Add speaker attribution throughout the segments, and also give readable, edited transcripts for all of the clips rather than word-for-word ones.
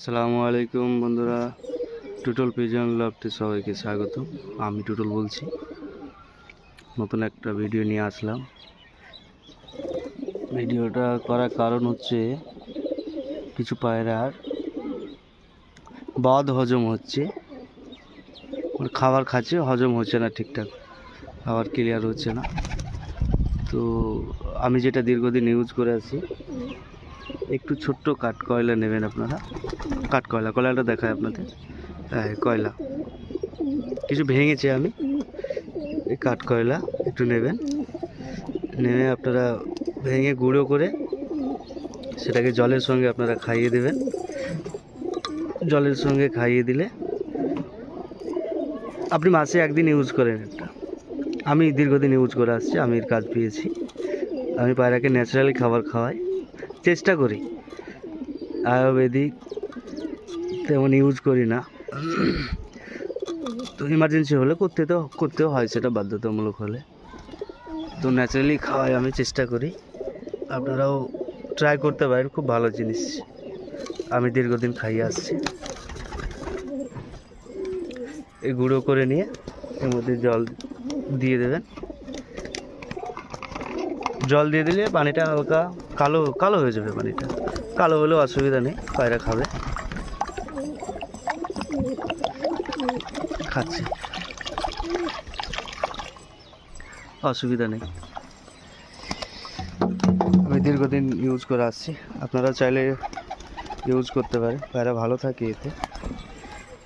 Speaker 1: আসসালামু আলাইকুম বন্ধুরা, টুটল পিজন লফটে সবাইকে স্বাগত। আমি টুটল বলছি। নতুন একটা ভিডিও নিয়ে আসলাম। ভিডিওটা করার কারণ হচ্ছে কিছু পায়রার বদ হজম হচ্ছে, খাবার খাচ্ছে, হজম হচ্ছে না ঠিকঠাক, খাবার ক্লিয়ার হচ্ছে না। তো আমি যেটা দীর্ঘদিন ইউজ করে আছি, একটু ছোট্ট কাঠ কয়লা নেবেন আপনারা। কাঠ কয়লাটা দেখায় আপনাদের। হ্যাঁ, কয়লা কিছু ভেঙেছে, আমি এই কাঠ কয়লা একটু নেবেন। নেমে আপনারা ভেঙে গুঁড়ো করে সেটাকে জলের সঙ্গে আপনারা খাইয়ে দেবেন। জলের সঙ্গে খাইয়ে দিলে আপনি মাসে একদিন ইউজ করেন এটা। আমি দীর্ঘদিন ইউজ করে আসছি, আমি এর কাজ পেয়েছি। আমি পায়রাকে ন্যাচারালি খাবার খাওয়াই, চেষ্টা করি। আয়ুর্বেদিক তেমন ইউজ করি না, তো ইমার্জেন্সি হলে করতেও হয়, সেটা বাধ্যতামূলক হলে। তো ন্যাচারালি খাওয়াই আমি চেষ্টা করি, আপনারাও ট্রাই করতে পারেন, খুব ভালো জিনিস। আমি দীর্ঘদিন খাইয়ে আসছি। এই গুঁড়ো করে নিয়ে এর মধ্যে জল দিয়ে দেবেন। জল দিয়ে দিলে পানিটা হালকা কালো কালো হয়ে যাবে। পানিটা কালো হলেও অসুবিধা নেই, পায়রা খাবে, খাচ্ছে, অসুবিধা নেই। আমি দীর্ঘদিন ইউজ করে আসছি, আপনারা চাইলে ইউজ করতে পারেন। পায়রা ভালো থাকে, এতে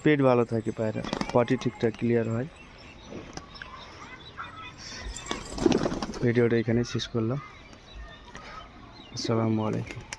Speaker 1: পেট ভালো থাকে, পায়রা পটি ঠিকঠাক ক্লিয়ার হয়। ভিডিওটা এখানে শেষ করলাম। আসসালামু আলাইকুম।